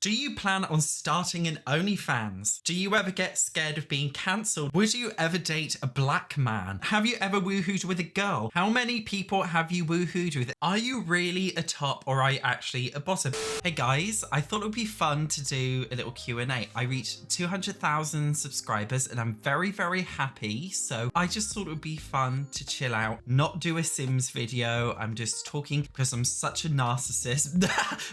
Do you plan on starting an OnlyFans? Do you ever get scared of being cancelled? Would you ever date a black man? Have you ever woohooed with a girl? How many people have you woohooed with? Are you really a top or are you actually a bottom? Hey guys, I thought it would be fun to do a little Q&A. I reached 200,000 subscribers and I'm very, very happy. So I just thought it would be fun to chill out, not do a Sims video. I'm just talking because I'm such a narcissist.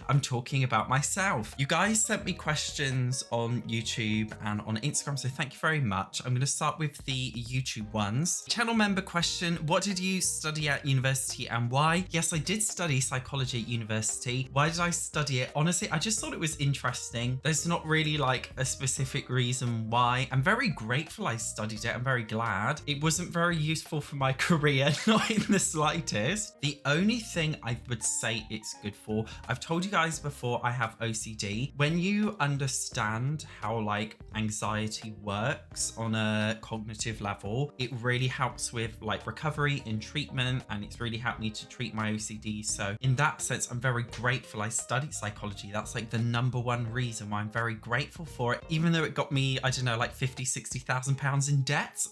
I'm talking about myself. You guys sent me questions on YouTube and on Instagram, so thank you very much. I'm going to start with the YouTube ones. Channel member question: what did you study at university and why? Yes, I did study psychology at university. Why did I study it? Honestly, I just thought it was interesting. There's not really like a specific reason why. I'm very grateful I studied it. I'm very glad. It wasn't very useful for my career, not in the slightest. The only thing I would say it's good for, I've told you guys before, I have OCD. When you understand how like anxiety works on a cognitive level, it really helps with like recovery and treatment, and it's really helped me to treat my OCD. So in that sense, I'm very grateful I studied psychology. That's like the number one reason why I'm very grateful for it, even though it got me, I don't know, like 50,000-60,000 pounds in debt.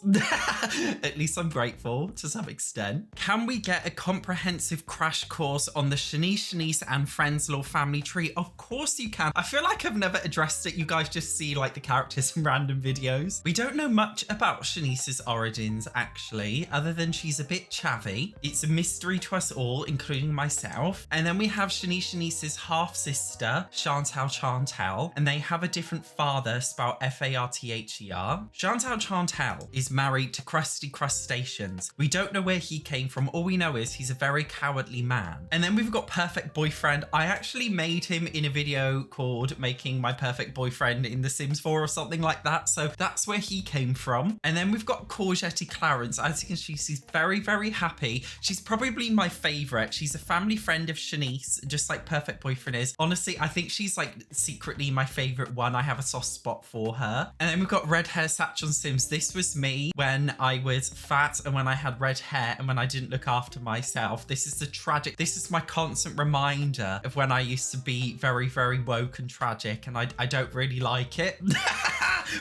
At least I'm grateful to some extent. Can we get a comprehensive crash course on the Shanice and Friends Law family tree? Of course you can. I feel like I've never addressed it. You guys just see like the characters in random videos. We don't know much about Shanice's origins actually, other than she's a bit chavvy. It's a mystery to us all, including myself. And then we have Shanice's half sister, Chantal, and they have a different father, spelled F-A-R-T-H-E-R. Chantal is married to Krusty Crustaceans. We don't know where he came from. All we know is he's a very cowardly man. And then we've got Perfect Boyfriend. I actually made him in a video called Making My Perfect Boyfriend in The Sims 4 or something like that. So that's where he came from. And then we've got Courgette Clarence. As you can see, she's very, very happy. She's probably my favorite. She's a family friend of Shanice, just like Perfect Boyfriend is. Honestly, I think she's like secretly my favorite one. I have a soft spot for her. And then we've got red hair SatchOnSims. This was me when I was fat and when I had red hair and when I didn't look after myself. This is my constant reminder of when I used to be very, very woke and tragic, and I don't really like it.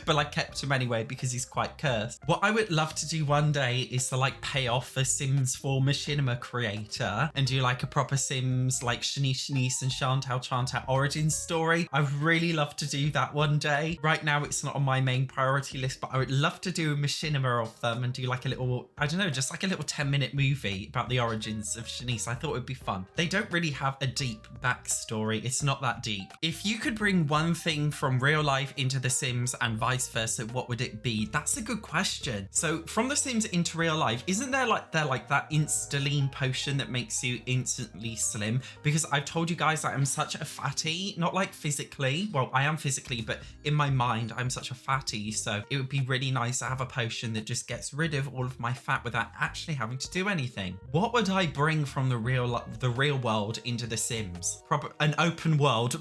But I kept him anyway because he's quite cursed. What I would love to do one day is to like pay off the Sims 4 machinima creator and do like a proper Sims like Shanice and Chantal origin story. I would really love to do that one day. Right now it's not on my main priority list, but I would love to do a machinima of them and do like a little, I don't know, just like a little 10-minute movie about the origins of Shanice. I thought it would be fun. They don't really have a deep backstory. It's not that deep. If you could bring one thing from real life into The Sims and vice versa, what would it be? That's a good question. So from The Sims into real life, isn't there like that Instaline potion that makes you instantly slim? Because I've told you guys that I'm such a fatty, not like physically. Well, I am physically, but in my mind, I'm such a fatty. So it would be really nice to have a potion that just gets rid of all of my fat without actually having to do anything. What would I bring from the real world into The Sims? An open world.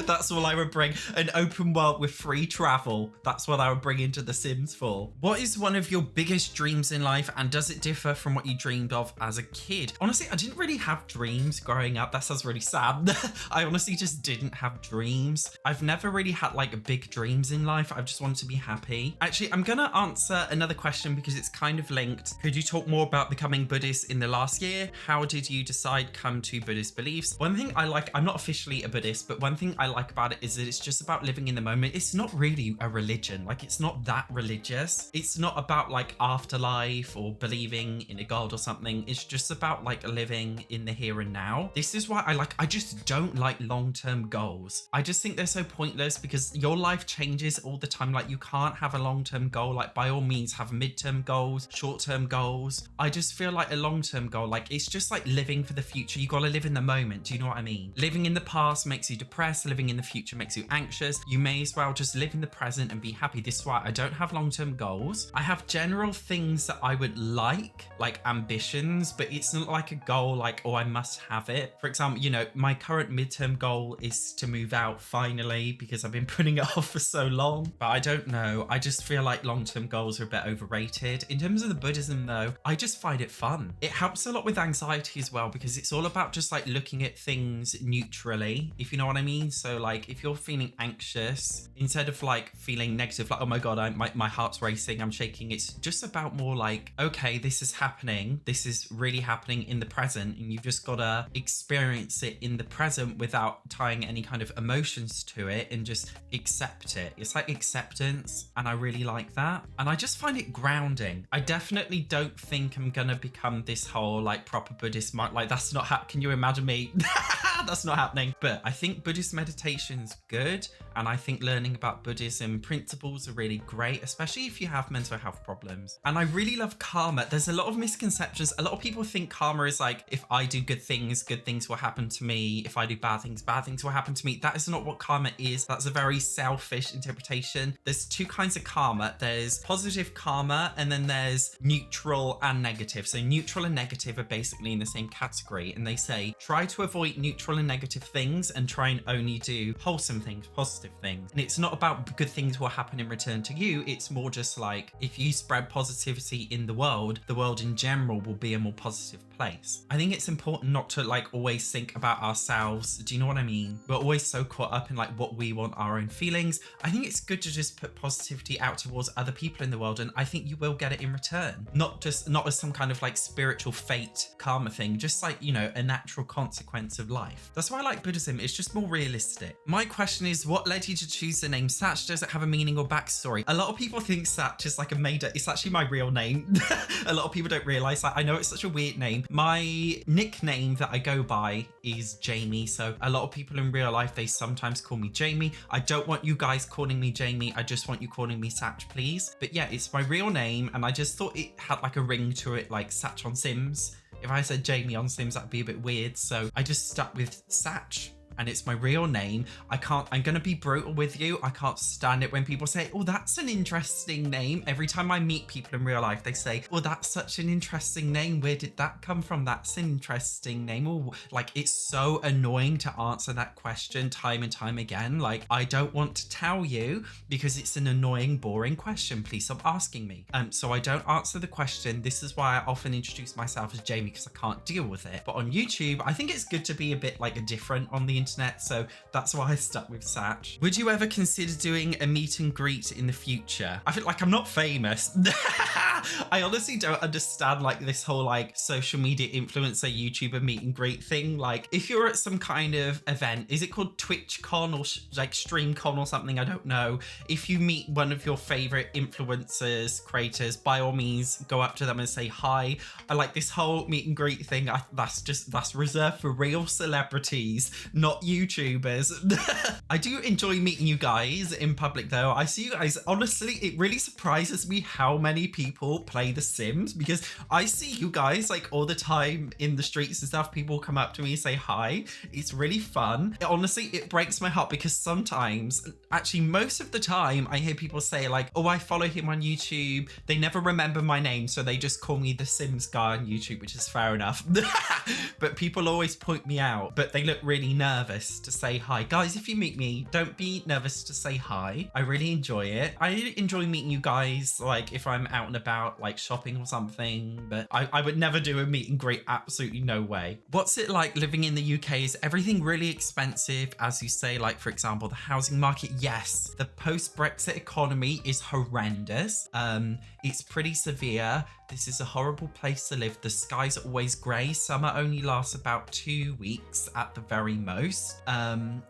That's all I would bring. An open world with free travel. That's what I would bring into The Sims 4. What is one of your biggest dreams in life, and does it differ from what you dreamed of as a kid? Honestly, I didn't really have dreams growing up. That sounds really sad. I honestly just didn't have dreams. I've never really had like big dreams in life. I've just wanted to be happy. Actually, I'm gonna answer another question because it's kind of linked. Could you talk more about becoming Buddhist in the last year? How did you decide come to Buddhist beliefs? One thing I like, I'm not officially a Buddhist, but one thing I like about it is that it's just about living in the moment. It's not really a religion. Like, it's not that religious. It's not about like afterlife or believing in a god or something. It's just about like living in the here and now. This is why I just don't like long-term goals. I just think they're so pointless because your life changes all the time. Like, you can't have a long-term goal. Like, by all means, have midterm goals, short-term goals. I just feel like a long-term goal, like, it's just like living for the future. You gotta live in the moment. Do you know what I mean? Living in the past makes you depressed. Living in the future makes you anxious. You may as well just live in the present and be happy. This is why I don't have long-term goals. I have general things that I would like ambitions, but it's not like a goal like, oh, I must have it. For example, you know, my current midterm goal is to move out finally because I've been putting it off for so long. But I don't know. I just feel like long-term goals are a bit overrated. In terms of the Buddhism though, I just find it fun. It helps a lot with anxiety as well because it's all about just like looking at things neutrally, if you know what I mean. mean? So like if you're feeling anxious, instead of like feeling negative, like, oh my God, my heart's racing, I'm shaking. It's just about more like, okay, this is happening. This is really happening in the present. And you've just got to experience it in the present without tying any kind of emotions to it and just accept it. It's like acceptance. And I really like that. And I just find it grounding. I definitely don't think I'm going to become this whole like proper Buddhist monk. Like that's not can you imagine me? That's not happening. But I think Buddhist meditation's good. And I think learning about Buddhism principles are really great, especially if you have mental health problems. And I really love karma. There's a lot of misconceptions. A lot of people think karma is like, if I do good things will happen to me. If I do bad things will happen to me. That is not what karma is. That's a very selfish interpretation. There's two kinds of karma. There's positive karma, and then there's neutral and negative. So neutral and negative are basically in the same category. And they say, try to avoid neutral and negative things and try and only do wholesome things, positive things. And it's not about good things will happen in return to you. It's more just like, if you spread positivity in the world in general will be a more positive place. I think it's important not to like always think about ourselves. Do you know what I mean? We're always so caught up in like what we want, our own feelings. I think it's good to just put positivity out towards other people in the world, and I think you will get it in return. Not as some kind of like spiritual fate karma thing, just like, you know, a natural consequence of life. That's why I like Buddhism. It's just more realistic. My question is, what led you to choose the name Satch? Does it have a meaning or backstory? A lot of people think Satch is like a made up. It's actually my real name. A lot of people don't realize that. I know it's such a weird name. My nickname that I go by is Jamie. So a lot of people in real life, they sometimes call me Jamie. I don't want you guys calling me Jamie. I just want you calling me Satch, please. But yeah, it's my real name. And I just thought it had like a ring to it, like SatchOnSims. If I said Jamie on Sims, that'd be a bit weird. So I just stuck with Satch. And it's my real name. I'm gonna be brutal with you. I can't stand it when people say, oh, that's an interesting name. Every time I meet people in real life, they say, oh, that's such an interesting name. Where did that come from? That's an interesting name. Oh, like, it's so annoying to answer that question time and time again. Like, I don't want to tell you because it's an annoying, boring question. Please stop asking me. So I don't answer the question. This is why I often introduce myself as Jamie, because I can't deal with it. But on YouTube, I think it's good to be a bit like a different on the internet, so that's why I stuck with Satch. Would you ever consider doing a meet and greet in the future? I feel like I'm not famous. I honestly don't understand like this whole like social media influencer YouTuber meet and greet thing. Like if you're at some kind of event, is it called TwitchCon or like StreamCon or something? I don't know. If you meet one of your favorite influencers, creators, by all means go up to them and say hi. I like this whole meet and greet thing. That's reserved for real celebrities, not YouTubers. I do enjoy meeting you guys in public though. I see you guys, honestly, it really surprises me how many people play The Sims, because I see you guys like all the time in the streets and stuff. People come up to me and say hi. It's really fun. Honestly, it breaks my heart because sometimes, actually most of the time, I hear people say like, oh, I follow him on YouTube. They never remember my name, so they just call me The Sims guy on YouTube, which is fair enough. But people always point me out, but they look really nervous to say hi. Guys, if you meet me, don't be nervous to say hi. I really enjoy it. I enjoy meeting you guys, like if I'm out and about, like shopping or something, but I would never do a meet and greet. Absolutely no way. What's it like living in the UK? Is everything really expensive, as you say? Like, for example, the housing market? Yes. The post-Brexit economy is horrendous. It's pretty severe. This is a horrible place to live. The skies are always grey. Summer only lasts about 2 weeks at the very most.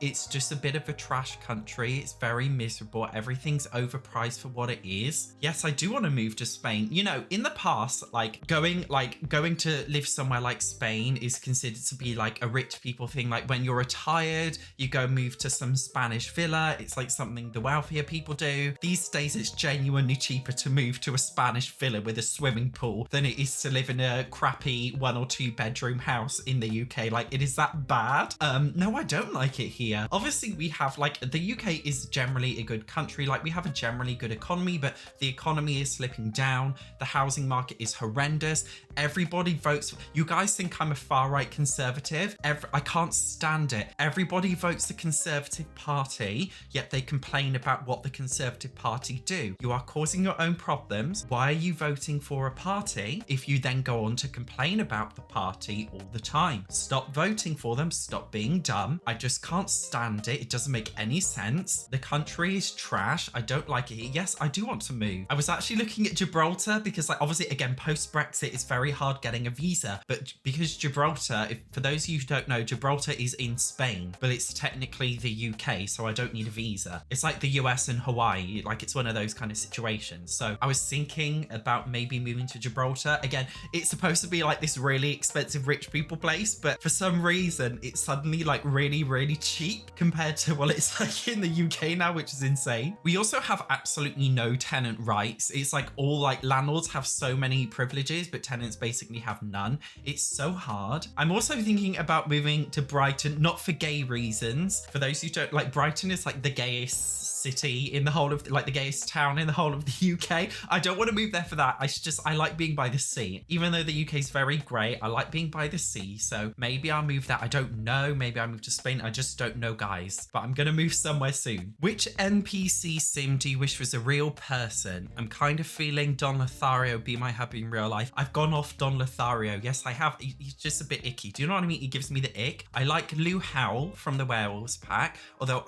It's just a bit of a trash country. It's very miserable. Everything's overpriced for what it is. Yes, I do want to move to Spain. You know, in the past, going to live somewhere like Spain is considered to be like a rich people thing. Like when you're retired, you go move to some Spanish villa. It's like something the wealthier people do. These days, it's genuinely cheaper to move to a Spanish villa with a swimming pool than it is to live in a crappy 1 or 2 bedroom house in the UK. Like, it is that bad. No, I don't like it here. Obviously, we have like, the UK is generally a good country. Like, we have a generally good economy, but the economy is slipping down. The housing market is horrendous. Everybody votes. You guys think I'm a far-right conservative? I can't stand it. Everybody votes the Conservative Party, yet they complain about what the Conservative Party do. You are causing your own problems. Why are you voting for a party if you then go on to complain about the party all the time. Stop voting for them. Stop being dumb. I just can't stand it. It doesn't make any sense. The country is trash. I don't like it. Yes, I do want to move. I was actually looking at Gibraltar because, like, obviously, again, post-Brexit, it's very hard getting a visa. But because Gibraltar, for those of you who don't know, Gibraltar is in Spain, but it's technically the UK, so I don't need a visa. It's like the US and Hawaii. Like, it's one of those kind of situations. So I was thinking about maybe moving to Gibraltar. Again, it's supposed to be like this really expensive rich people place, but for some reason, it's suddenly like really, really cheap compared to what it's like in the UK now, which is insane. We also have absolutely no tenant rights. It's like all like landlords have so many privileges, but tenants basically have none. It's so hard. I'm also thinking about moving to Brighton, not for gay reasons. For those who don't, like, Brighton is like the gayest city in the whole of, like, the gayest town in the whole of the UK. I don't want to move there for that. I like being by the sea. Even though the UK is very great, I like being by the sea. So maybe I'll move that. I don't know. Maybe I'll move to Spain. I just don't know, guys. But I'm going to move somewhere soon. Which NPC sim do you wish was a real person? I'm kind of feeling Don Lothario be my hubby in real life. I've gone off Don Lothario. Yes, I have. He's just a bit icky. Do you know what I mean? He gives me the ick. I like Lou Howell from the Werewolves pack. Although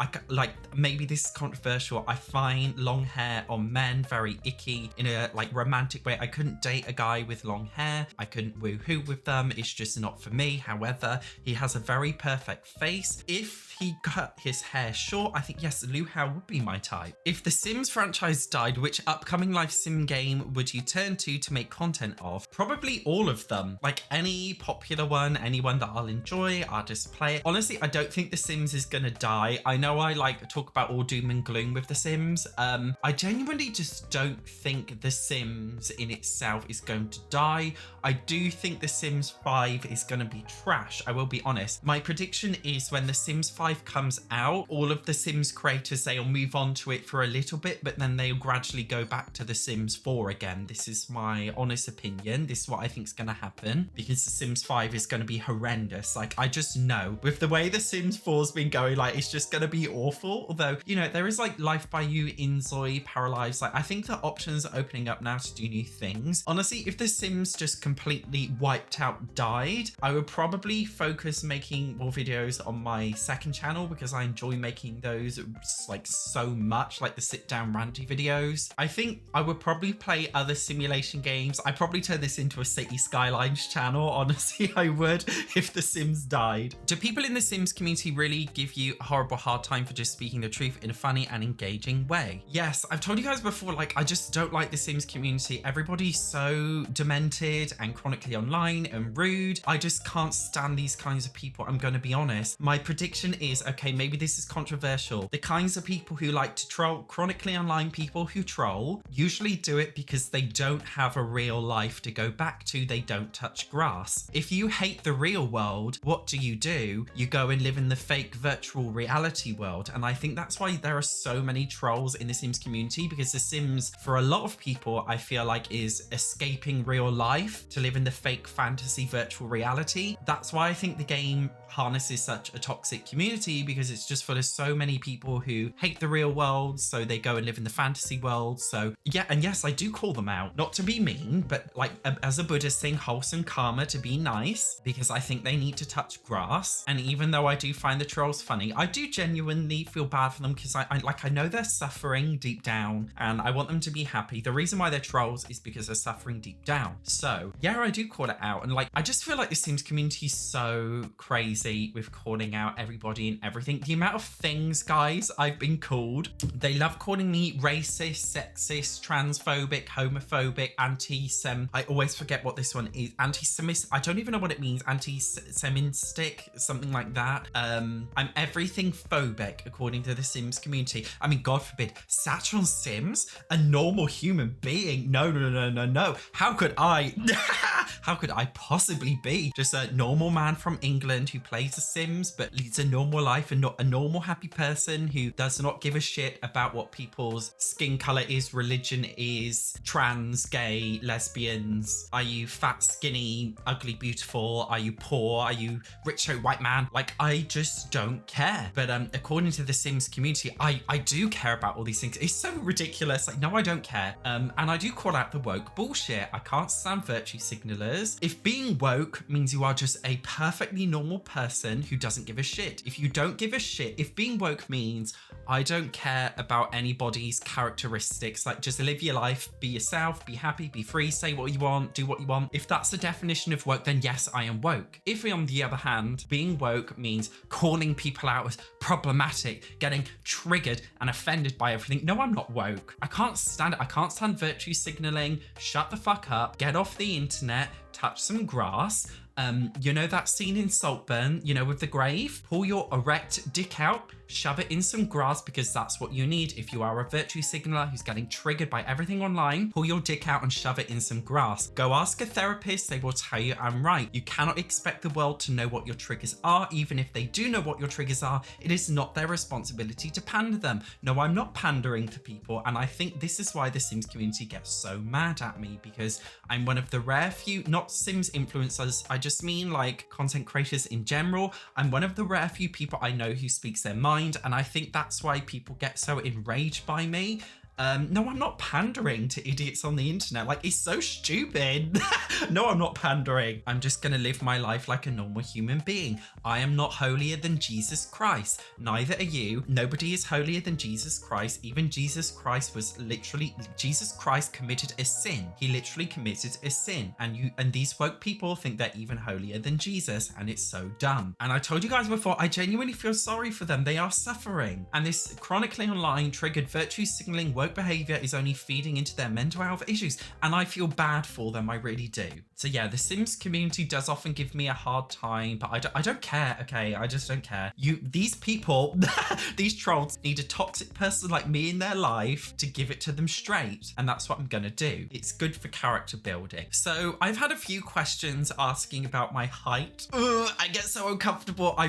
maybe this is controversial. I find long hair on men very icky in a like romantic way. I couldn't date a guy with long hair. I couldn't woohoo with them. It's just not for me. However, he has a very perfect face. If he cut his hair short, I think, yes, Lou Howell would be my type. If the Sims franchise died, which upcoming live sim game would you turn to make content of? Probably all of them. Like any popular one, anyone that I'll enjoy, I'll just play it. Honestly, I don't think The Sims is gonna die. I know I like talk about all doom and gloom with The Sims. I genuinely just don't think The Sims in itself is going to die. I do think The Sims 5 is gonna be trash. I will be honest. My prediction is when The Sims 5 comes out, all of the Sims creators, they'll move on to it for a little bit, but then they'll gradually go back to The Sims 4 again. This is my honest opinion. This is what I think is going to happen, because The Sims 5 is going to be horrendous. Like, I just know with the way The Sims 4's been going, like, it's just going to be awful. Although, you know, there is like Life by You, Inzoi, Paralives. Like, I think the options are opening up now to do new things. Honestly, if The Sims just completely wiped out, died, I would probably focus making more videos on my second channel, because I enjoy making those like so much, like the sit down ranty videos. I think I would probably play other simulation games. I'd probably turn this into a City Skylines channel. Honestly, I would, if The Sims died. Do people in the Sims community really give you a horrible hard time for just speaking the truth in a funny and engaging way? Yes, I've told you guys before, like, I just don't like the Sims community. Everybody's so demented and chronically online and rude. I just can't stand these kinds of people. I'm going to be honest. My prediction is, okay, maybe this is controversial. The kinds of people who like to troll, chronically online people who troll, usually do it because they don't have a real life to go back to. They don't touch grass. If you hate the real world, what do? You go and live in the fake virtual reality world. And I think that's why there are so many trolls in the Sims community, because The Sims, for a lot of people, I feel like is escaping real life to live in the fake fantasy virtual reality. That's why I think the game harnesses such a toxic community, because it's just full of so many people who hate the real world, so they go and live in the fantasy world. So yeah, and yes, I do call them out, not to be mean, but like as a Buddhist thing, wholesome karma, to be nice, because I think they need to touch grass. And even though I do find the trolls funny, I do genuinely feel bad for them, because I know they're suffering deep down and I want them to be happy. The reason why they're trolls is because they're suffering deep down. So yeah, I do call it out. And like, I just feel like the Sims community is so crazy with calling out everybody and everything. The amount of things, guys, I've been called. They love calling me racist, sexist, transphobic, homophobic, anti-sem. I always forget what this one is. Anti-semist. I don't even know what it means. Anti-semitic, something like that. I'm everything phobic according to the Sims community. I mean, God forbid, SatchOnSims, a normal human being. No. How could I? How could I possibly be just a normal man from England who plays The Sims but leads a normal life and not a normal happy person who does not give a shit about what people's skin color is, religion is, trans, gay, lesbians? Are you fat, skinny, ugly, beautiful? Are you poor? Are you rich white man? Like, I just don't care. But according to the Sims community, I do care about all these things. It's so ridiculous. Like, no, I don't care. And I do call out the woke bullshit. I can't stand virtue signalers. If being woke means you are just a perfectly normal person who doesn't give a shit. If you don't give a shit, if being woke means I don't care about anybody's characteristics, like just live your life, be yourself, be happy, be free, say what you want, do what you want. If that's the definition of woke, then yes, I am woke. If on the other hand, being woke means calling people out as problematic, getting triggered and offended by everything, no, I'm not woke. I can't stand it. I can't stand virtue signaling. Shut the fuck up, get off the internet, touch some grass. You know that scene in Saltburn, you know, with the grave? Pull your erect dick out, shove it in some grass, because that's what you need. If you are a virtue signaler who's getting triggered by everything online, pull your dick out and shove it in some grass. Go ask a therapist, they will tell you I'm right. You cannot expect the world to know what your triggers are. Even if they do know what your triggers are, it is not their responsibility to pander them. No, I'm not pandering to people, and I think this is why the Sims community gets so mad at me, because I'm one of the rare few, not Sims influencers, I just mean like content creators in general. I'm one of the rare few people I know who speaks their mind, and I think that's why people get so enraged by me. No, I'm not pandering to idiots on the internet. Like, it's so stupid. No, I'm not pandering. I'm just gonna live my life like a normal human being. I am not holier than Jesus Christ. Neither are you. Nobody is holier than Jesus Christ. Even Jesus Christ Jesus Christ committed a sin. He literally committed a sin. And these woke people think they're even holier than Jesus, and it's so dumb. And I told you guys before, I genuinely feel sorry for them. They are suffering. And this chronically online triggered virtue signaling woke behavior is only feeding into their mental health issues, and I feel bad for them. I really do. So yeah, the Sims community does often give me a hard time, but I don't care. Okay, I just don't care. These people, these trolls need a toxic person like me in their life to give it to them straight, and that's what I'm gonna do. It's good for character building. So I've had a few questions asking about my height. I get so uncomfortable. I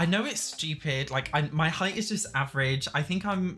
know it's stupid. Like, my height is just average. I think I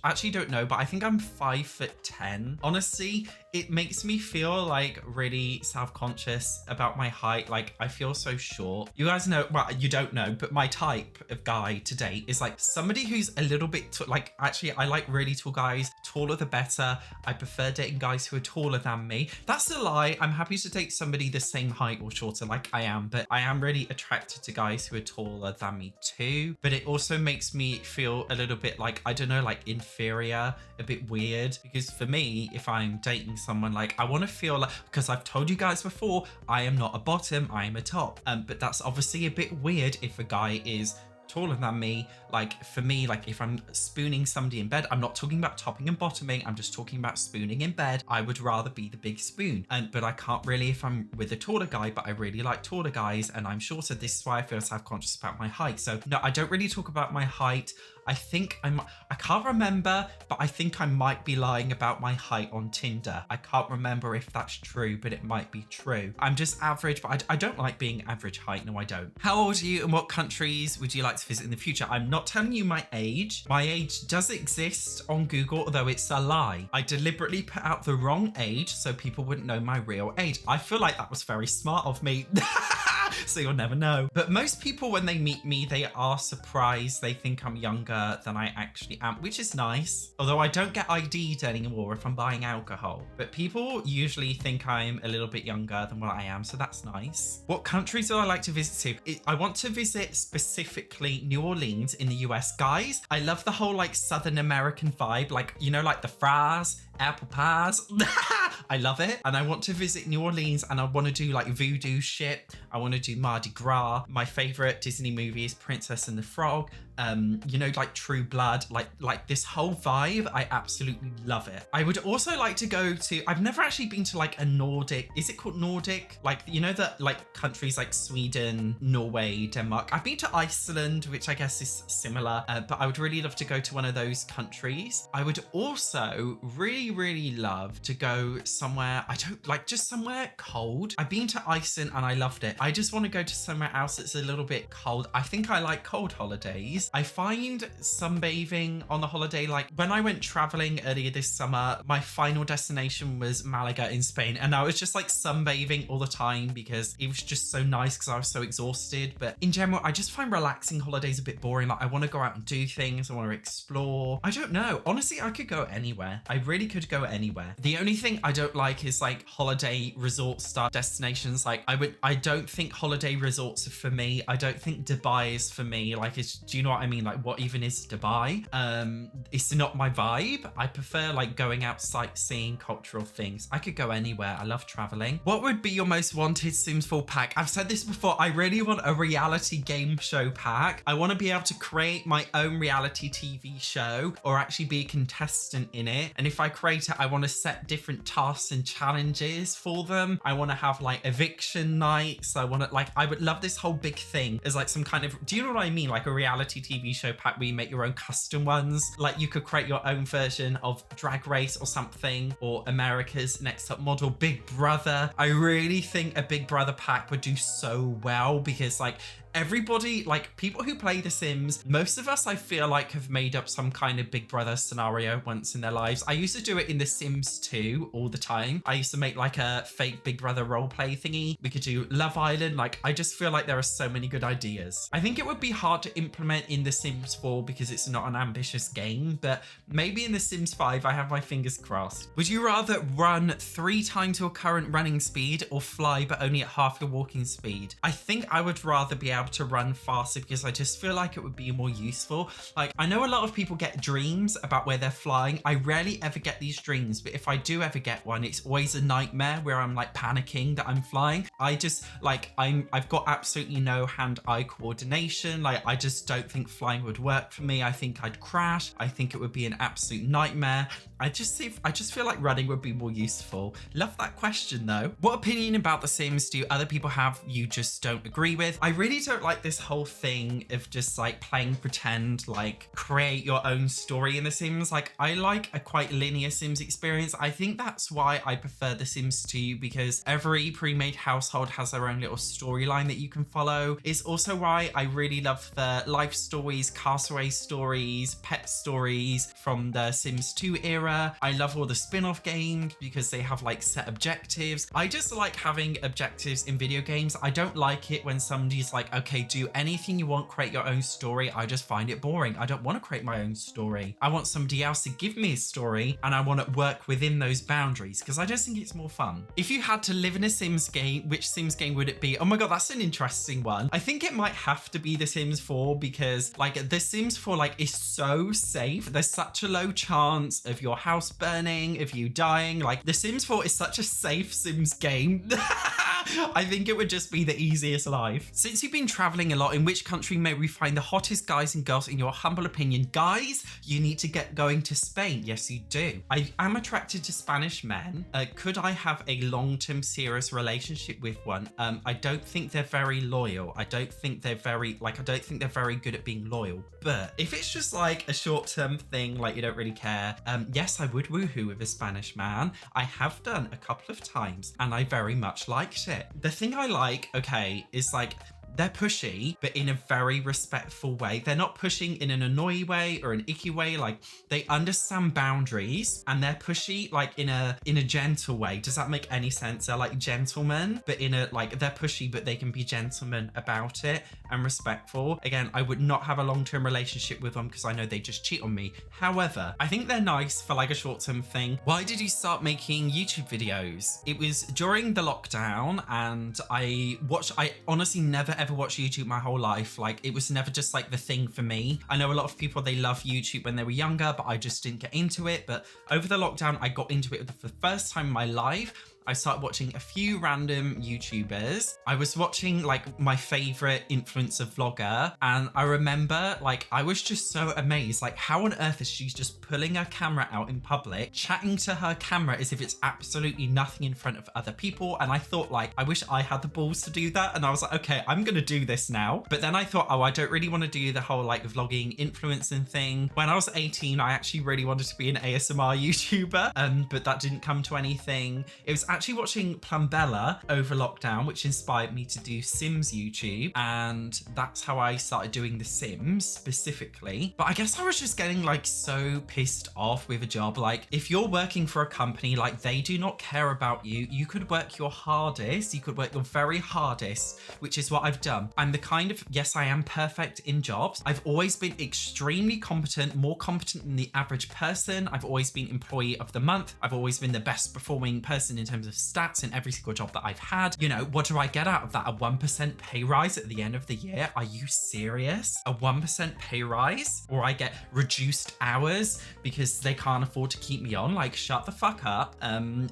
actually don't know, but I think I'm 5'10". Honestly, it makes me feel like really self-conscious about my height. Like, I feel so short. You guys know, well, you don't know, but my type of guy to date is like somebody who's a little bit actually, I like really tall guys. Taller the better. I prefer dating guys who are taller than me. That's a lie. I'm happy to date somebody the same height or shorter like I am, but I am really attracted to guys who are taller than me too. But it also makes me feel a little bit like, I don't know, like inferior, a bit weird, because for me, if I'm dating someone, like, I want to feel like, because I've told you guys before, I am not a bottom, I am a top. But that's obviously a bit weird if a guy is taller than me. Like, for me, like, if I'm spooning somebody in bed, I'm not talking about topping and bottoming, I'm just talking about spooning in bed. I would rather be the big spoon. But I can't really if I'm with a taller guy, but I really like taller guys, and I'm shorter. This is why I feel self-conscious about my height. So no, I don't really talk about my height. I think I can't remember, but I think I might be lying about my height on Tinder. I can't remember if that's true, but it might be true. I'm just average, but I don't like being average height. No, I don't. How old are you and what countries would you like to visit in the future? I'm not telling you my age. My age does exist on Google, although it's a lie. I deliberately put out the wrong age so people wouldn't know my real age. I feel like that was very smart of me. So you'll never know. But most people, when they meet me, they are surprised. They think I'm younger than I actually am, which is nice. Although I don't get ID'd anymore if I'm buying alcohol. But people usually think I'm a little bit younger than what I am, so that's nice. What countries do I like to visit to? I want to visit specifically New Orleans in the US. Guys, I love the whole like Southern American vibe. Like, you know, like the fries, apple pies. I love it. And I want to visit New Orleans, and I want to do like voodoo shit. I want to do Mardi Gras. My favorite Disney movie is Princess and the Frog. you know, like True Blood, like this whole vibe. I absolutely love it. I would also like to go to, I've never actually been to like a Nordic, is it called Nordic? Like, you know, that like countries like Sweden, Norway, Denmark. I've been to Iceland, which I guess is similar, but I would really love to go to one of those countries. I would also really love to go somewhere, I don't like, just somewhere cold. I've been to Iceland and I loved it. I just want to go to somewhere else that's a little bit cold. I think I like cold holidays. I find sunbathing on the holiday, like when I went traveling earlier this summer, my final destination was Malaga in Spain, and I was just like sunbathing all the time because it was just so nice because I was so exhausted. But in general, I just find relaxing holidays a bit boring. Like I want to go out and do things, I want to explore. I don't know. Honestly, I could go anywhere. I really could go anywhere. The only thing I don't like is like holiday resort style destinations. Like I don't think holiday resorts are for me. I don't think Dubai is for me. Like, do you know what I mean? Like, what even is Dubai? It's not my vibe. I prefer like going out sightseeing, cultural things. I could go anywhere. I love traveling. What would be your most wanted Sims 4 pack? I've said this before. I really want a reality game show pack. I want to be able to create my own reality TV show or actually be a contestant in it. And if I create it, I want to set different tasks and challenges for them. I want to have like eviction nights. I want to like, I would love this whole big thing as like some kind of, do you know what I mean? Like a reality TV show pack where you make your own custom ones. Like you could create your own version of Drag Race or something, or America's Next Top Model, Big Brother. I really think a Big Brother pack would do so well because like everybody, like people who play The Sims, most of us I feel like have made up some kind of Big Brother scenario once in their lives. I used to do it in The Sims 2 all the time. I used to make like a fake Big Brother roleplay thingy. We could do Love Island. Like I just feel like there are so many good ideas. I think it would be hard to implement in The Sims 4 because it's not an ambitious game, but maybe in The Sims 5 I have my fingers crossed. Would you rather run 3 times your current running speed or fly but only at half your walking speed? I think I would rather be able to run faster because I just feel like it would be more useful. Like I know a lot of people get dreams about where they're flying. I rarely ever get these dreams, but if I do ever get one, it's always a nightmare where I'm like panicking that I'm flying. I just like I've got absolutely no hand-eye coordination. Like I just don't think flying would work for me. I think I'd crash. I think it would be an absolute nightmare. I just feel like running would be more useful. Love that question though. What opinion about The Sims do other people have you just don't agree with? I really don't like this whole thing of just like playing pretend, like create your own story in The Sims. Like I like a quite linear Sims experience. I think that's why I prefer The Sims 2 because every pre-made household has their own little storyline that you can follow. It's also why I really love the life stories, castaway stories, pet stories from the Sims 2 era. I love all the spin-off games because they have like set objectives. I just like having objectives in video games. I don't like it when somebody's like, okay, do anything you want, create your own story. I just find it boring. I don't want to create my own story. I want somebody else to give me a story and I want to work within those boundaries because I just think it's more fun. If you had to live in a Sims game, which Sims game would it be? Oh my God, that's an interesting one. I think it might have to be The Sims 4 because like The Sims 4 like is so safe. There's such a low chance of your house burning, of you dying. Like The Sims 4 is such a safe Sims game. I think it would just be the easiest life. Since you've been traveling a lot, in which country may we find the hottest guys and girls in your humble opinion? Guys, you need to get going to Spain. Yes, you do. I am attracted to Spanish men. Could I have a long-term serious relationship with one? I don't think they're very loyal. I don't think they're very good at being loyal. But if it's just like a short-term thing, like you don't really care, yes, I would woohoo with a Spanish man. I have done a couple of times and I very much liked it. The thing I like, okay, is like they're pushy, but in a very respectful way. They're not pushing in an annoying way or an icky way. Like they understand boundaries and they're pushy like in a gentle way. Does that make any sense? They're like gentlemen, but in a like they're pushy, but they can be gentlemen about it and respectful. Again, I would not have a long-term relationship with them because I know they just cheat on me. However, I think they're nice for like a short-term thing. Why did you start making YouTube videos? It was during the lockdown and I honestly never ever watched YouTube my whole life. Like it was never just like the thing for me. I know a lot of people, they love YouTube when they were younger, but I just didn't get into it. But over the lockdown, I got into it for the first time in my life. I started watching a few random YouTubers. I was watching like my favorite influencer vlogger, and I remember like I was just so amazed, like how on earth is she just pulling her camera out in public, chatting to her camera as if it's absolutely nothing in front of other people. And I thought like, I wish I had the balls to do that. And I was like, okay, I'm gonna do this now. But then I thought, oh, I don't really want to do the whole like vlogging influencing thing. When I was 18, I actually really wanted to be an ASMR YouTuber, but that didn't come to anything. It was actually watching Plumbella over lockdown, which inspired me to do Sims YouTube. And that's how I started doing the Sims specifically. But I guess I was just getting like so pissed off with a job. Like if you're working for a company, like they do not care about you. You could work your hardest. You could work your very hardest, which is what I've done. I'm the kind of, yes, I am perfect in jobs. I've always been extremely competent, more competent than the average person. I've always been employee of the month. I've always been the best performing person in terms of stats in every single job that I've had. You know, what do I get out of that? A 1% pay rise at the end of the year? Are you serious? A 1% pay rise? Or I get reduced hours because they can't afford to keep me on? Like, shut the fuck up.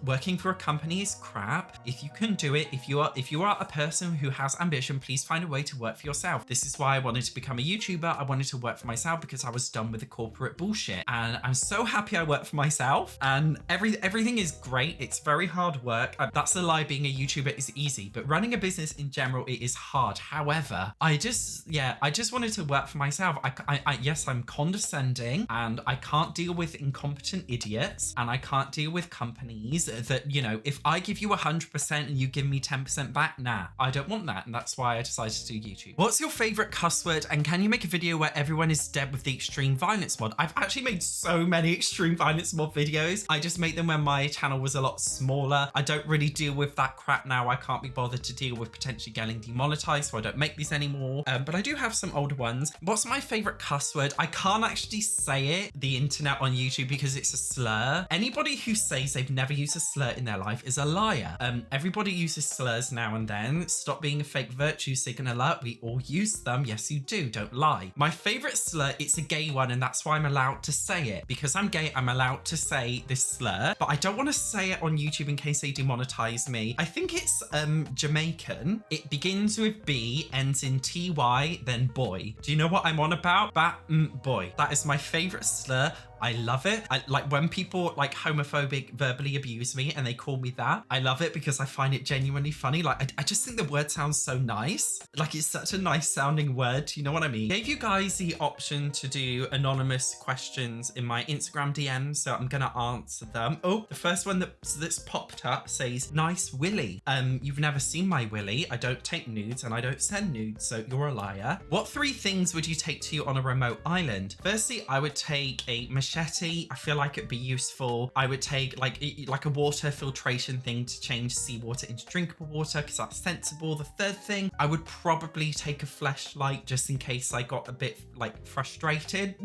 Working for a company is crap. If you can do it, if you are a person who has ambition, please find a way to work for yourself. This is why I wanted to become a YouTuber. I wanted to work for myself because I was done with the corporate bullshit. And I'm so happy I work for myself, and everything is great. It's very hard work. That's a lie. Being a YouTuber is easy, but running a business in general, it is hard. However, I just wanted to work for myself. Yes, I'm condescending and I can't deal with incompetent idiots, and I can't deal with companies that, you know, if I give you 100% and you give me 10% back, nah, I don't want that. And that's why I decided to do YouTube. What's your favorite cuss word? And can you make a video where everyone is dead with the extreme violence mod? I've actually made so many extreme violence mod videos. I just made them when my channel was a lot smaller. I don't really deal with that crap now. I can't be bothered to deal with potentially getting demonetized, so I don't make these anymore. But I do have some older ones. What's my favorite cuss word? I can't actually say it, the internet on YouTube, because it's a slur. Anybody who says they've never used a slur in their life is a liar. Everybody uses slurs now and then. Stop being a fake virtue signaler. We all use them. Yes, you do. Don't lie. My favorite slur, it's a gay one, and that's why I'm allowed to say it. Because I'm gay, I'm allowed to say this slur, but I don't want to say it on YouTube in case they demonetize me. I think it's Jamaican. It begins with B, ends in TY, then boy. Do you know what I'm on about? Boy. That is my favorite slur. I love it. I like when people like homophobic verbally abuse me and they call me that. I love it because I find it genuinely funny. Like I just think the word sounds so nice. Like it's such a nice sounding word. Do you know what I mean? I gave you guys the option to do anonymous questions in my Instagram DMs, so I'm gonna answer them. Oh, the first one that's popped up says, nice willy. You've never seen my willy. I don't take nudes and I don't send nudes, so you're a liar. What 3 things would you take to you on a remote island? Firstly, I would take a machete. I feel like it'd be useful. I would take like a water filtration thing to change seawater into drinkable water because that's sensible. The third thing, I would probably take a fleshlight just in case I got a bit like frustrated.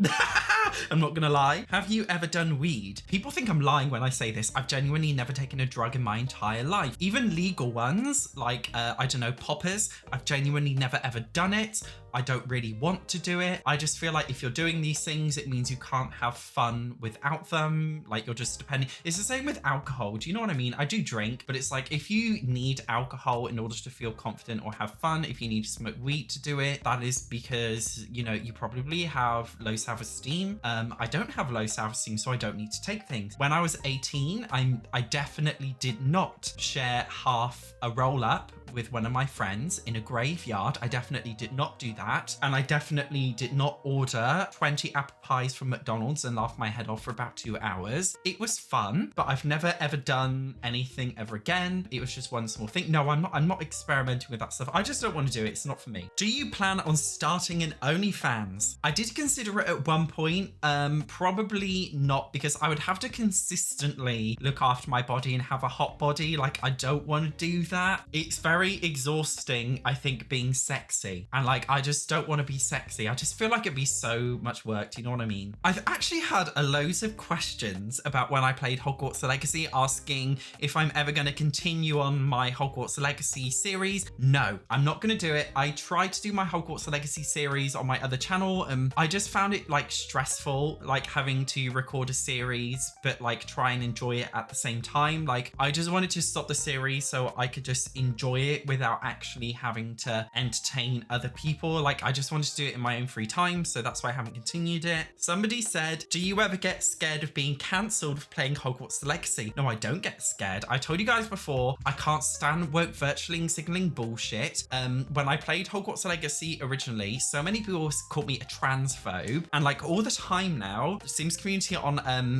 I'm not gonna lie. Have you ever done weed? People think I'm lying when I say this. I've genuinely never taken a drug in my entire life. Even legal ones, like, I don't know, poppers. I've genuinely never ever done it. I don't really want to do it. I just feel like if you're doing these things, it means you can't have fun without them. Like you're just depending. It's the same with alcohol. Do you know what I mean? I do drink, but it's like if you need alcohol in order to feel confident or have fun, if you need to smoke weed to do it, that is because, you know, you probably have low self-esteem. I don't have low self-esteem, so I don't need to take things. When I was 18, I definitely did not share half a roll-up with one of my friends in a graveyard. I definitely did not do that. And I definitely did not order 20 apple pies from McDonald's and laugh my head off for about 2 hours. It was fun, but I've never ever done anything ever again. It was just one small thing. No, I'm not experimenting with that stuff. I just don't want to do it. It's not for me. Do you plan on starting an OnlyFans? I did consider it at one point. Probably not, because I would have to consistently look after my body and have a hot body. Like I don't want to do that. It's very very exhausting, I think, being sexy. And like, I just don't want to be sexy. I just feel like it'd be so much work. Do you know what I mean? I've actually had a loads of questions about when I played Hogwarts Legacy, asking if I'm ever going to continue on my Hogwarts Legacy series. No, I'm not going to do it. I tried to do my Hogwarts Legacy series on my other channel, and I just found it like stressful, like having to record a series, but like try and enjoy it at the same time. Like, I just wanted to stop the series so I could just enjoy it without actually having to entertain other people. Like, I just wanted to do it in my own free time, so that's why I haven't continued it. Somebody said, do you ever get scared of being cancelled for playing Hogwarts Legacy? No, I don't get scared. I told you guys before, I can't stand woke virtualing signaling bullshit. When I played Hogwarts Legacy originally, so many people called me a transphobe, and like all the time now, the Sims community on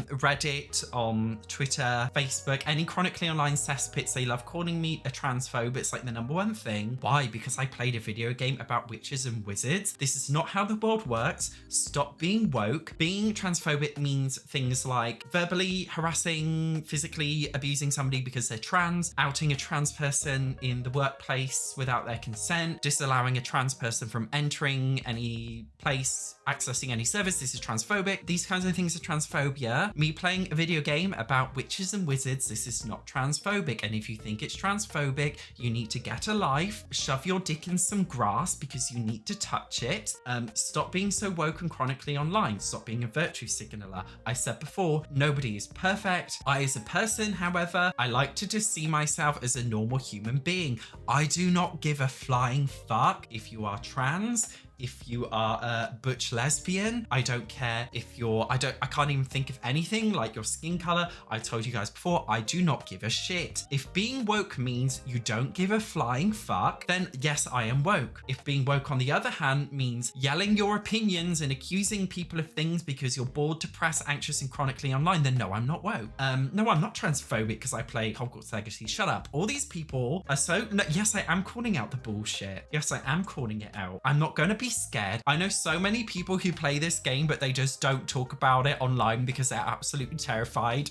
Reddit, on Twitter, Facebook, any chronically online cesspits, they love calling me a transphobe. It's like the #1 thing. Why? Because I played a video game about witches and wizards. This is not how the world works. Stop being woke. Being transphobic means things like verbally harassing, physically abusing somebody because they're trans, outing a trans person in the workplace without their consent, disallowing a trans person from entering any place, accessing any service. This is transphobic. These kinds of things are transphobia. Me playing a video game about witches and wizards, this is not transphobic. And if you think it's transphobic, you need to get a life, shove your dick in some grass because you need to touch it. Stop being so woke and chronically online. Stop being a virtue signaler. I said before, nobody is perfect. I, as a person, however, I like to just see myself as a normal human being. I do not give a flying fuck if you are trans, if you are a butch lesbian. I don't care if you're, I can't even think of anything like your skin color. I told you guys before, I do not give a shit. If being woke means you don't give a flying fuck, then yes, I am woke. If being woke, on the other hand, means yelling your opinions and accusing people of things because you're bored, depressed, anxious, and chronically online, then no, I'm not woke. No, I'm not transphobic because I play Hogwarts Legacy. Shut up. All these people are so, no, yes, I am calling out the bullshit. Yes, I am calling it out. I'm not going to be scared. I know so many people who play this game, but they just don't talk about it online because they're absolutely terrified.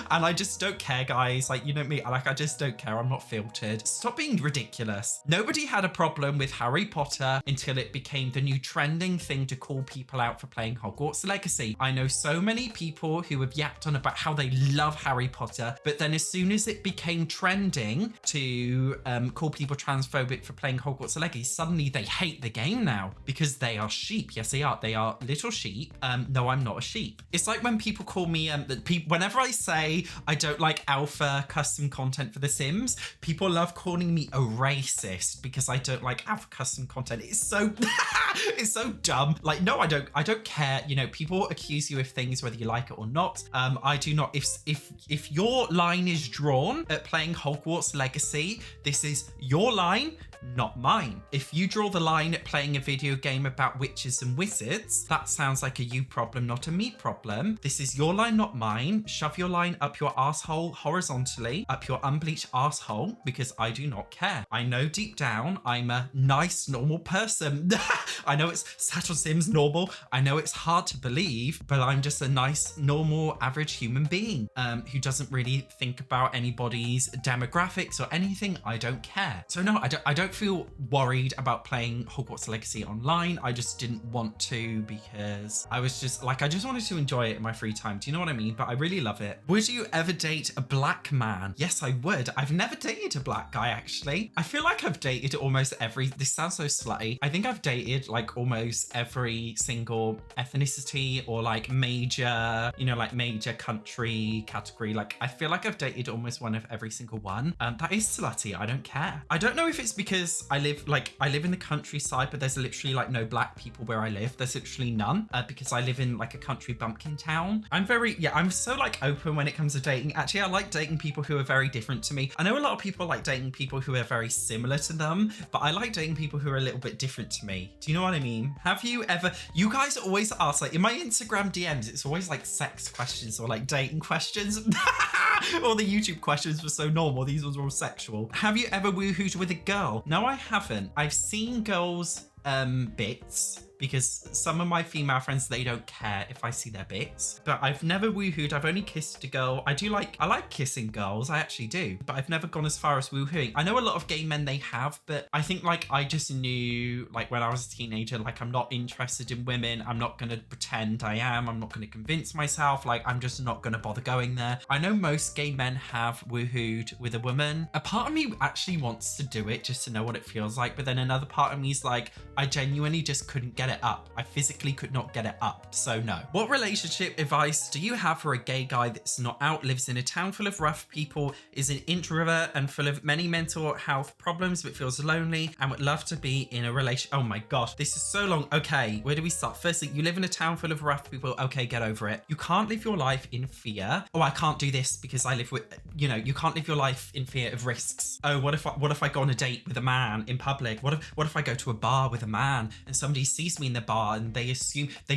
And I just don't care, guys. Like, you know me, like, I just don't care. I'm not filtered. Stop being ridiculous. Nobody had a problem with Harry Potter until it became the new trending thing to call people out for playing Hogwarts Legacy. I know so many people who have yapped on about how they love Harry Potter, but then as soon as it became trending to call people transphobic for playing Hogwarts Legacy, suddenly they hate the game now because they are sheep. Yes, they are. They are little sheep. No, I'm not a sheep. It's like when people call me, whenever I say I don't like alpha custom content for The Sims, people love calling me a racist because I don't like alpha custom content. It's so it's so dumb. Like, no, I don't care. You know, people accuse you of things whether you like it or not. I do not. If your line is drawn at playing Hogwarts Legacy, this is your line, not mine. If you draw the line at playing a video game about witches and wizards, that sounds like a you problem, not a me problem. This is your line, not mine. Shove your line up your asshole horizontally, up your unbleached asshole, because I do not care. I know deep down I'm a nice, normal person. I know it's SatchOnSims normal. I know it's hard to believe, but I'm just a nice, normal, average human being who doesn't really think about anybody's demographics or anything. I don't care. So no, I don't feel worried about playing Hogwarts Legacy online. I just didn't want to because I was just like, I just wanted to enjoy it in my free time. Do you know what I mean? But I really love it. Would you ever date a black man? Yes, I would. I've never dated a black guy, actually. I feel like I've dated almost every, this sounds so slutty. I think I've dated like almost every single ethnicity or like major, you know, like major country category. Like, I feel like I've dated almost one of every single one. That is slutty. I don't care. I don't know if it's because I live in the countryside, but there's literally like no black people where I live. There's literally none because I live in like a country bumpkin town. I'm so like open when it comes to dating. Actually, I like dating people who are very different to me. I know a lot of people like dating people who are very similar to them, but I like dating people who are a little bit different to me. Do you know what I mean? Have you ever, you guys always ask, like in my Instagram DMs, it's always like sex questions or like dating questions. All the YouTube questions were so normal. These ones were all sexual. Have you ever woohooed with a girl? No, I haven't. I've seen girls' bits because some of my female friends, they don't care if I see their bits. But I've never woohooed. I've only kissed a girl. I like kissing girls. I actually do. But I've never gone as far as woohooing. I know a lot of gay men, they have, but I think like I just knew like when I was a teenager, like I'm not interested in women. I'm not going to pretend I am. I'm not going to convince myself. Like I'm just not going to bother going there. I know most gay men have woohooed with a woman. A part of me actually wants to do it just to know what it feels like. But then another part of me is like, I genuinely just couldn't get it up. I physically could not get it up. So no. What relationship advice do you have for a gay guy that's not out, lives in a town full of rough people, is an introvert and full of many mental health problems, but feels lonely and would love to be in a relation? Oh my gosh, this is so long. Okay, where do we start? Firstly, you live in a town full of rough people. Okay, get over it. You can't live your life in fear. Oh, I can't do this because I live with, you know, you can't live your life in fear of risks. Oh, what if I go on a date with a man in public? What if I go to a bar with a man and somebody sees me in the bar and they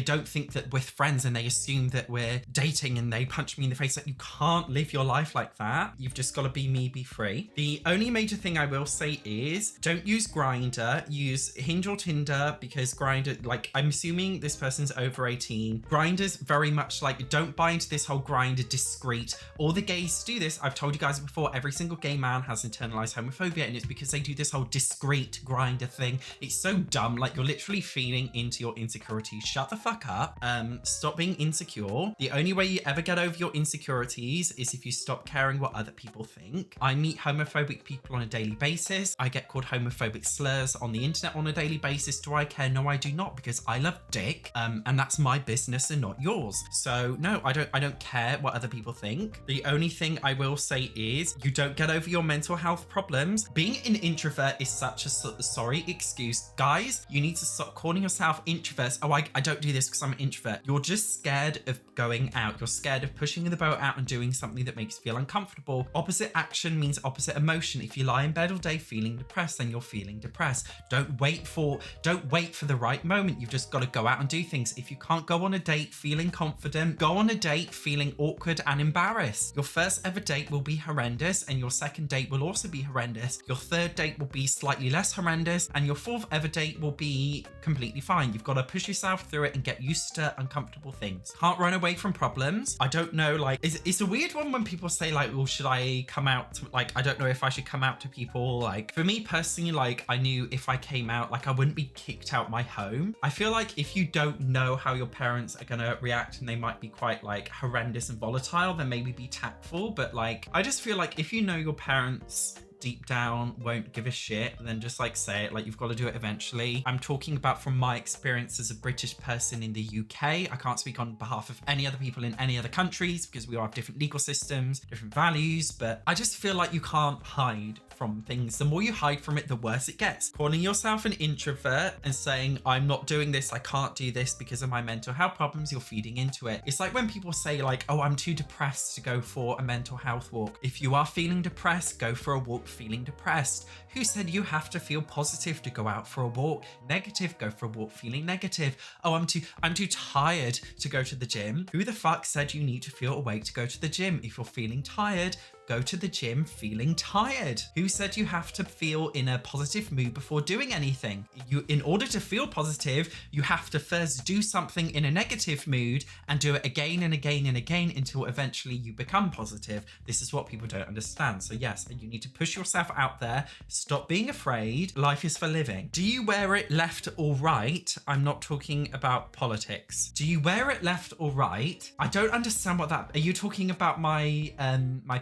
don't think that we're friends and they assume that we're dating and they punch me in the face? Like, you can't live your life like that. You've just got to be me, be free. The only major thing I will say is don't use Grindr, use Hinge or Tinder, because Grindr, like, I'm assuming this person's over 18. Grindr's very much like, don't buy into this whole Grindr discreet. All the gays do this. I've told you guys before, every single gay man has internalized homophobia, and it's because they do this whole discreet Grindr thing. It's so dumb. Like, you're literally feeding into your insecurities. Shut the fuck up. Stop being insecure. The only way you ever get over your insecurities is if you stop caring what other people think. I meet homophobic people on a daily basis. I get called homophobic slurs on the internet on a daily basis. Do I care? No, I do not, because I love dick, and that's my business and not yours. So no, I don't care what other people think. The only thing I will say is you don't get over your mental health problems. Being an introvert is such a sorry excuse. Guys, you need to stop calling yourself introverts. Oh, I don't do this because I'm an introvert. You're just scared of going out. You're scared of pushing the boat out and doing something that makes you feel uncomfortable. Opposite action means opposite emotion. If you lie in bed all day feeling depressed, then you're feeling depressed. Don't wait for the right moment. You've just got to go out and do things. If you can't go on a date feeling confident, go on a date feeling awkward and embarrassed. Your first ever date will be horrendous, and your second date will also be horrendous. Your third date will be slightly less horrendous, and your fourth ever date will be completely fine. You've got to push yourself through it and get used to uncomfortable things. Can't run away from problems. I don't know, like, it's a weird one when people say like, well, should I come out to, like, I don't know if I should come out to people. Like, for me personally, like, I knew if I came out, like, I wouldn't be kicked out my home. I feel like if you don't know how your parents are gonna react and they might be quite like horrendous and volatile, then maybe be tactful. But like, I just feel like if you know your parents deep down won't give a shit, then just like say it. Like, you've got to do it eventually. I'm talking about from my experience as a British person in the UK. I can't speak on behalf of any other people in any other countries because we all have different legal systems, different values, but I just feel like you can't hide from things. The more you hide from it, the worse it gets. Calling yourself an introvert and saying, I'm not doing this, I can't do this because of my mental health problems, you're feeding into it. It's like when people say like, oh, I'm too depressed to go for a mental health walk. If you are feeling depressed, go for a walk feeling depressed. Who said you have to feel positive to go out for a walk? Negative, go for a walk feeling negative. Oh, I'm too tired to go to the gym. Who the fuck said you need to feel awake to go to the gym? If you're feeling tired, go to the gym feeling tired. Who said you have to feel in a positive mood before doing anything? In order to feel positive, you have to first do something in a negative mood and do it again and again and again until eventually you become positive. This is what people don't understand. So yes, you need to push yourself out there. Stop being afraid. Life is for living. Do you wear it left or right? I'm not talking about politics. Do you wear it left or right? I don't understand what that... Are you talking about my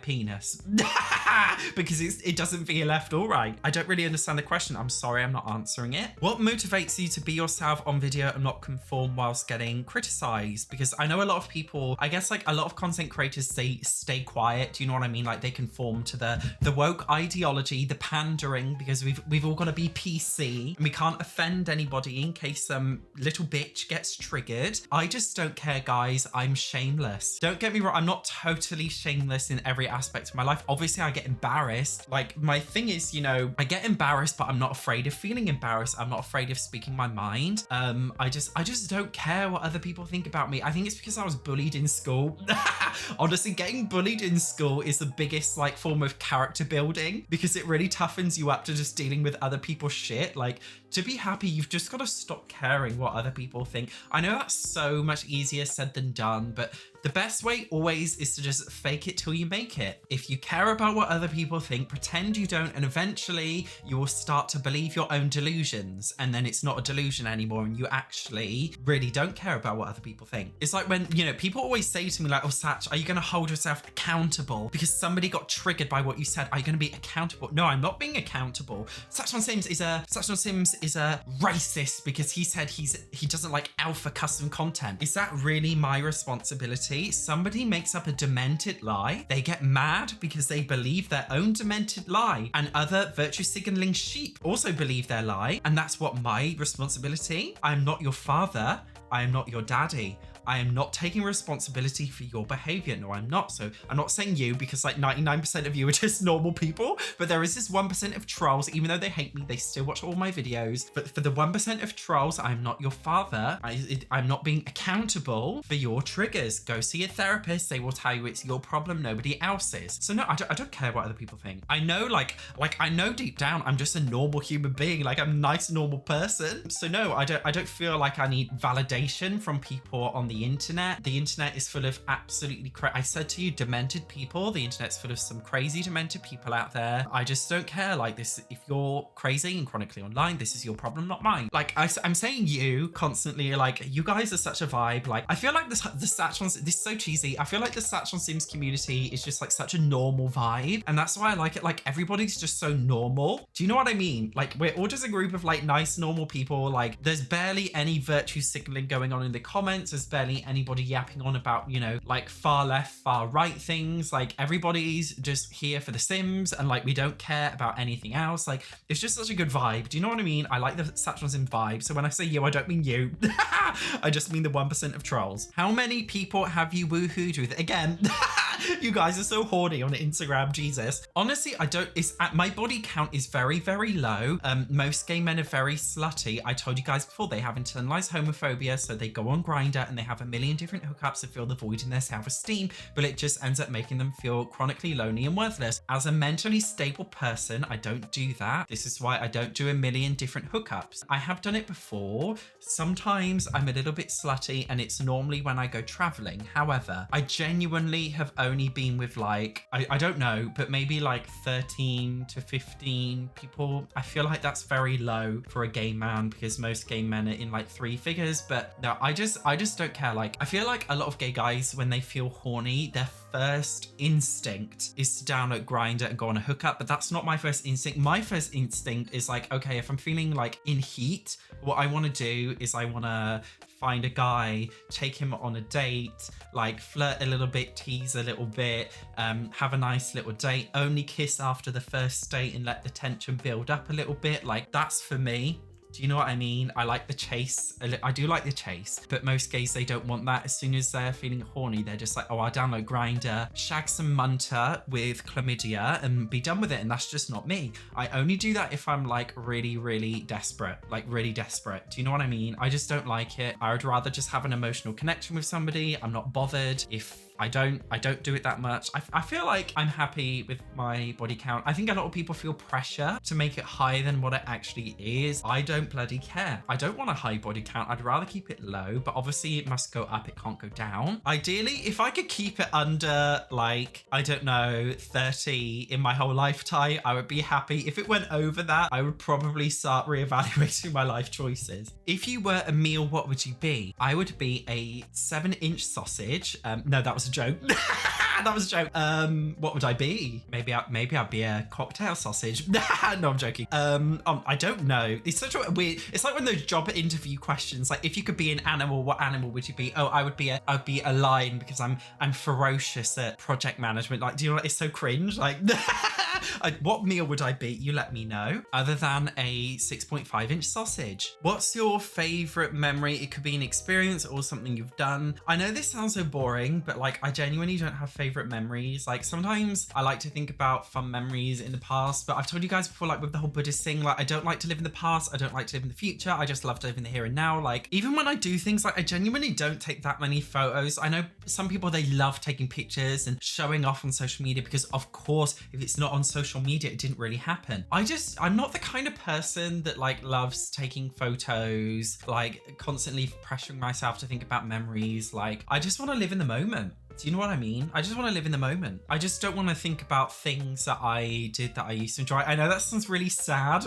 penis? Because it doesn't feel left or right. I don't really understand the question. I'm sorry, I'm not answering it. What motivates you to be yourself on video and not conform whilst getting criticized? Because I know a lot of people, I guess like a lot of content creators, they stay quiet. Do you know what I mean? Like they conform to the woke ideology, the pandering, because we've all got to be PC and we can't offend anybody in case some little bitch gets triggered. I just don't care, guys. I'm shameless. Don't get me wrong. I'm not totally shameless in every aspect of my life. Obviously, I get embarrassed. Like my thing is, you know, I get embarrassed, but I'm not afraid of feeling embarrassed. I'm not afraid of speaking my mind. I just don't care what other people think about me. I think it's because I was bullied in school. Honestly, getting bullied in school is the biggest like form of character building because it really toughens you up to just dealing with other people's shit. Like, to be happy, you've just got to stop caring what other people think. I know that's so much easier said than done, but the best way always is to just fake it till you make it. If you care about what other people think, pretend you don't, and eventually you will start to believe your own delusions, and then it's not a delusion anymore and you actually really don't care about what other people think. It's like when, you know, people always say to me like, oh, Satch, are you going to hold yourself accountable because somebody got triggered by what you said? Are you going to be accountable? No, I'm not being accountable. SatchOnSims is a racist because he said he doesn't like alpha custom content. Is that really my responsibility? Somebody makes up a demented lie, they get mad because they believe their own demented lie, and other virtue signaling sheep also believe their lie, and that's what my responsibility. I'm not your father, I am not your daddy. I am not taking responsibility for your behavior. No, I'm not. So I'm not saying you because like 99% of you are just normal people, but there is this 1% of trolls, even though they hate me, they still watch all my videos. But for the 1% of trolls, I'm not your father. I'm not being accountable for your triggers. Go see a therapist. They will tell you it's your problem, nobody else's. So no, I don't care what other people think. I know like I know deep down, I'm just a normal human being. Like I'm a nice, normal person. So no, I don't feel like I need validation from people on the internet. The internet is full of absolutely I said to you, demented people. The internet's full of some crazy demented people out there. I just don't care. Like this, if you're crazy and chronically online, this is your problem, not mine. Like I'm saying you constantly, like you guys are such a vibe. Like I feel like the SatchOnSims, this is so cheesy. I feel like the SatchOnSims community is just like such a normal vibe. And that's why I like it. Like everybody's just so normal. Do you know what I mean? Like we're all just a group of like nice, normal people. Like there's barely any virtue signaling going on in the comments. There's barely anybody yapping on about, you know, like far left, far right things. Like everybody's just here for the Sims and like we don't care about anything else. Like it's just such a good vibe. Do you know what I mean? I like the SatchOnSims vibe. So when I say you, I don't mean you. I just mean the 1% of trolls. How many people have you woohooed with? Again, you guys are so horny on Instagram, Jesus. Honestly, my body count is very, very low. Most gay men are very slutty. I told you guys before, they have internalized homophobia, so they go on Grindr and they have a million different hookups to fill the void in their self-esteem, but it just ends up making them feel chronically lonely and worthless. As a mentally stable person, I don't do that. This is why I don't do a million different hookups. I have done it before. Sometimes I'm a little bit slutty and it's normally when I go traveling. However, I genuinely have only been with like, I don't know, but maybe like 13 to 15 people. I feel like that's very low for a gay man because most gay men are in like 3 figures, but no, I just don't care. Like, I feel like a lot of gay guys, when they feel horny, their first instinct is to download Grindr and go on a hookup, but that's not my first instinct. My first instinct is like, okay, if I'm feeling like in heat, what I want to do is I want to find a guy, take him on a date, like flirt a little bit, tease a little bit, have a nice little date, only kiss after the first date and let the tension build up a little bit. Like that's for me. Do you know what I mean? I like the chase. I do like the chase, but most gays, they don't want that. As soon as they're feeling horny, they're just like, oh, I'll download Grindr, shag some munter with chlamydia and be done with it. And that's just not me. I only do that if I'm like really, really desperate, like really desperate. Do you know what I mean? I just don't like it. I would rather just have an emotional connection with somebody. I'm not bothered if I don't do it that much. I feel like I'm happy with my body count. I think a lot of people feel pressure to make it higher than what it actually is. I don't bloody care. I don't want a high body count. I'd rather keep it low, but obviously it must go up. It can't go down. Ideally, if I could keep it under like, I don't know, 30 in my whole lifetime, I would be happy. If it went over that, I would probably start reevaluating my life choices. If you were a meal, what would you be? I would be a 7-inch sausage. No, that was a joke. That was a joke. What would I be? Maybe I'd be a cocktail sausage. No, I'm joking. I don't know. It's such a weird. It's like when those job interview questions. Like, if you could be an animal, what animal would you be? Oh, I'd be a lion because I'm ferocious at project management. Like, do you know what? It's so cringe. Like, What meal would I beat? You let me know. Other than a 6.5-inch sausage. What's your favorite memory? It could be an experience or something you've done. I know this sounds so boring, but like I genuinely don't have favorite memories. Like sometimes I like to think about fun memories in the past, but I've told you guys before, like with the whole Buddhist thing, like I don't like to live in the past. I don't like to live in the future. I just love to live in the here and now. Like even when I do things, like I genuinely don't take that many photos. I know some people, they love taking pictures and showing off on social media because of course, if it's not on social media, it didn't really happen. I'm not the kind of person that like loves taking photos, like constantly pressuring myself to think about memories. Like I just want to live in the moment. Do you know what I mean? I just want to live in the moment. I just don't want to think about things that I did that I used to enjoy. I know that sounds really sad.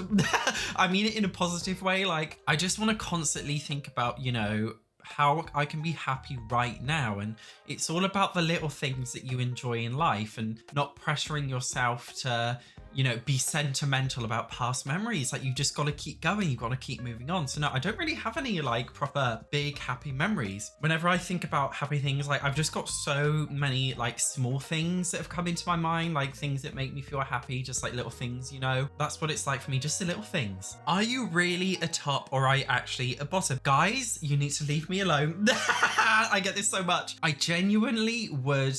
I mean it in a positive way. Like I just want to constantly think about, you know, how I can be happy right now. And it's all about the little things that you enjoy in life and not pressuring yourself to, you know, be sentimental about past memories. Like you've just got to keep going. You've got to keep moving on. So no, I don't really have any like proper big happy memories. Whenever I think about happy things, like I've just got so many like small things that have come into my mind, like things that make me feel happy, just like little things, you know. That's what it's like for me, just the little things. Are you really a top or are you actually a bottom? Guys, you need to leave me alone. I get this so much. I genuinely would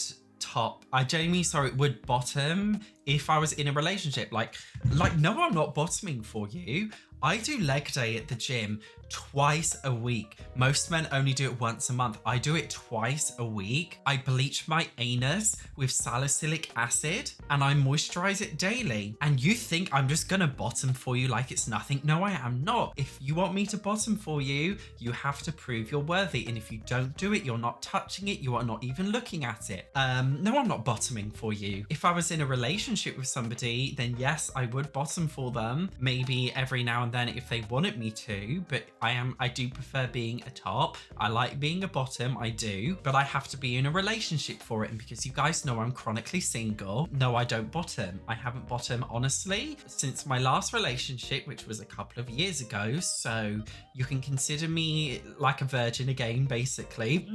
would bottom if I was in a relationship. Like no, I'm not bottoming for you. I do leg day at the gym twice a week. Most men only do it once a month. I do it twice a week. I bleach my anus with salicylic acid and I moisturize it daily. And you think I'm just gonna bottom for you like it's nothing? No, I am not. If you want me to bottom for you, you have to prove you're worthy. And if you don't do it, you're not touching it. You are not even looking at it. No, I'm not bottoming for you. If I was in a relationship with somebody, then yes, I would bottom for them. Maybe every now and then if they wanted me to, but I do prefer being a top. I like being a bottom, I do, but I have to be in a relationship for it. And because you guys know I'm chronically single, no, I don't bottom. I haven't bottomed honestly since my last relationship, which was a couple of years ago. So you can consider me like a virgin again, basically.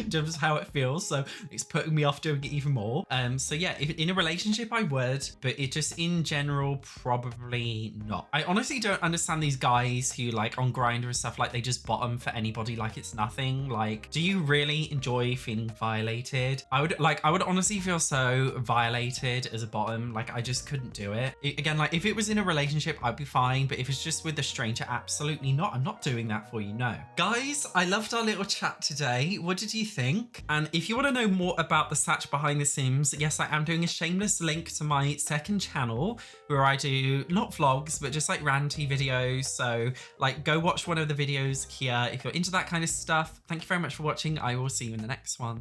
Just how it feels. So it's putting me off doing it even more. So yeah, if in a relationship I would, but it just in general, probably not. I honestly don't understand these guys who like on Grindr and stuff, like they just bottom for anybody like it's nothing. Like, do you really enjoy feeling violated? I would honestly feel so violated as a bottom. Like I just couldn't do it. Again, like if it was in a relationship, I'd be fine. But if it's just with a stranger, absolutely not. I'm not doing that for you, no. Guys, I loved our little chat today. What did you think? And if you want to know more about the Satch behind the Sims, yes, I am doing a shameless link to my second channel where I do not vlogs, but just like ranty videos. So like go watch one of the videos here if you're into that kind of stuff. Thank you very much for watching. I will see you in the next one.